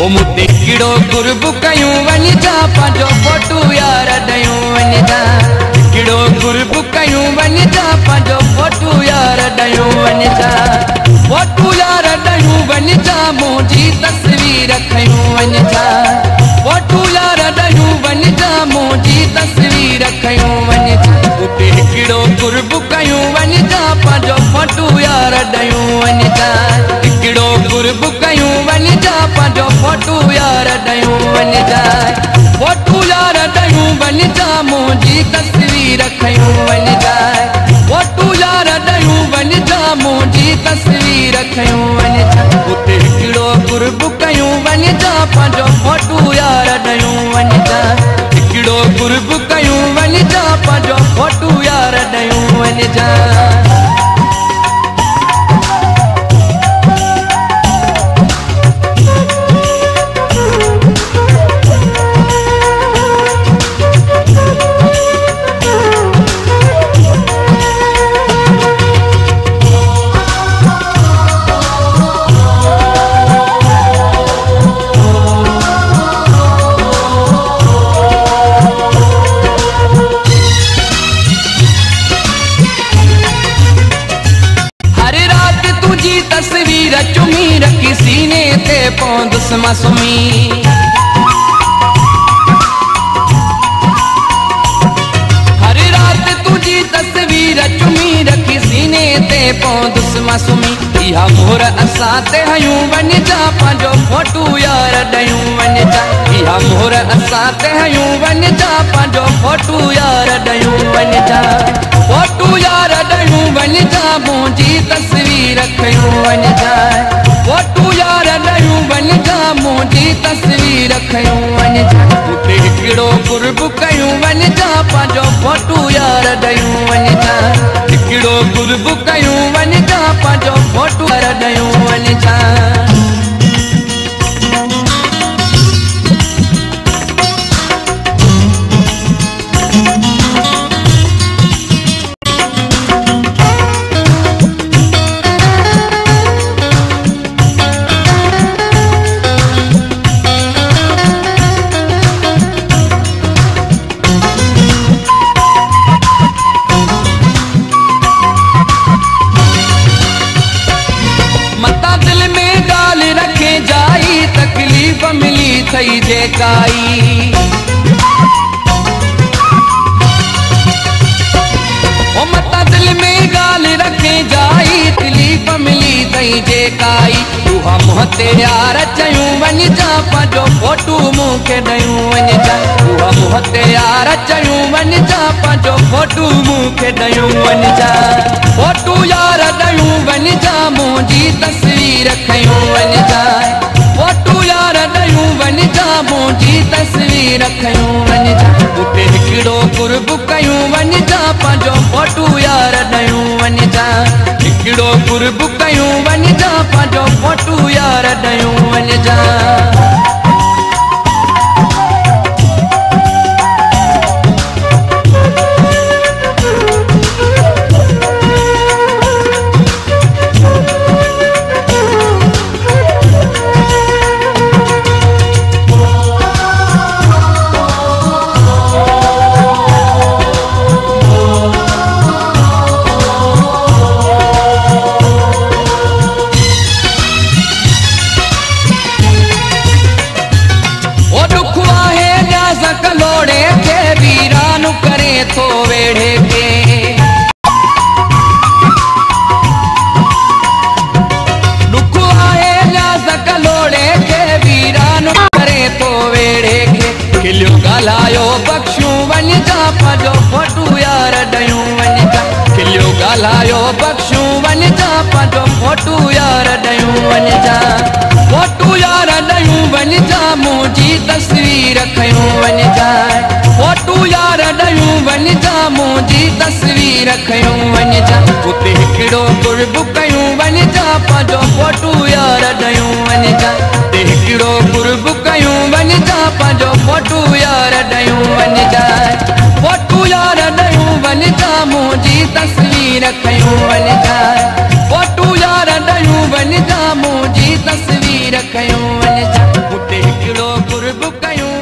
ओ मुते किड़ो गुरब कयूं वञ जा पांजो फोटू यार ॾयूं वञ जा किड़ो गुरब कयूं वञ जा पांजो फोटू यार ॾयूं वञ जा फोटू यार ॾयूं वञ जा मुंहिंजी तस्वीर खयूं वञ जा फोटू यार ॾयूं वञ जा मुंहिंजी तस्वीर खयूं वञ जा उते किड़ो गुरब कयूं वञ जा पांजो फोटू यार ॾयूं वञ जा किड़ो गुरब कयूं वञ जा पांजो फोटू यार ॾयूं वञ जा फोटू यार ॾयूं वञ जा मुंहिंजी तस्वीर खयूं वञ जा फोटू यार ॾयूं वञ जा मुंहिंजी तस्वीर खयूं वञ जा उते किड़ो गुरब कयूं वञ जा पांजो फोटू यार ॾयूं वञ जा किड़ो गुरब कयूं वञ जा पांजो फोटू यार ॾयूं वञ जा। तस्वीर चुमी रखी सीने ते पौंदुस मासूमी हर रात तुझी तस्वीर चुमी रखी सीने ते पौंदुस मासूमी इहा मोहर असां ते हयूं वञ जा पांजो फोटू यार ॾयूं वञ जा इहा मोहर असां ते हयूं वञ जा पांजो फोटू यार ॾयूं वञ जा फोटू यार ॾयूं वञ जा मुंहिंजी तस्वीर खयूं वञ जा फोटू यार ॾयूं वञ जा मुंहिंजी तस्वीर खयूं वञ जा उते किड़ो गुरब कयूं वञ जा पांजो फोटू यार ॾयूं वञ जा किड़ो गुरब कयूं वञ जा पांजो फोटू यार ॾयूं वञ जा। तकलीफ मिली थई जेकाई ओ मता दिल में गाल रखे जाई तकलीफ मिली थई जेकाई तुहा मुहते यार चयूं वञ जा पांजो फोटू मूंखे ॾयूं वञ जा तुहा मुहते यार चयूं वञ जा पांजो फोटू मूंखे ॾयूं वञ जा फोटू यार ॾयूं वञ जा मुंहिंजी तस्वीर खयूं वञ जा फोटू यार ॾयूं वञ जा मुंहिंजी तस्वीर खयूं वञ जा उते किड़ो गुरब कयूं वञ जा पांजो फोटू यार ॾयूं वञ जा किड़ो गुरब कयूं वञ जा पांजो फोटू यार ॾयूं वञ जा। कलोड़े के वीरानु करे थो वेड़े के दुख आए न्याज़ कलोड़े के वीरानु करे थो वेड़े के खिलियो ॻाल्हायो बख़्शूं वञ जा पांजो फोटू यार ॾयूं वञ जा खिलियो ॻाल्हायो बख़्शूं वञ जा पांजो फोटू यार ॾयूं वञ जा फोटू यार ॾयूं वञ जा मुंहिंजी तस्वीर खयूं वञ जा फोटू यार ॾयूं वञ जा मुंहिंजी तस्वीर खयूं वञ जा उते किड़ो गुरब कयूं वञ जा पांजो फोटू यार ॾयूं वञ जा उते किड़ो गुरब कयूं वञ जा पांजो फोटू यार ॾयूं वञ जा फोटू यार ॾयूं वञ जा मुंहिंजी तस्वीर खयूं वञ जा फोटू यार ॾयूं वञ जा मुंहिंजी तस्वीर खयूं वञ जा। कुर्ब कयूं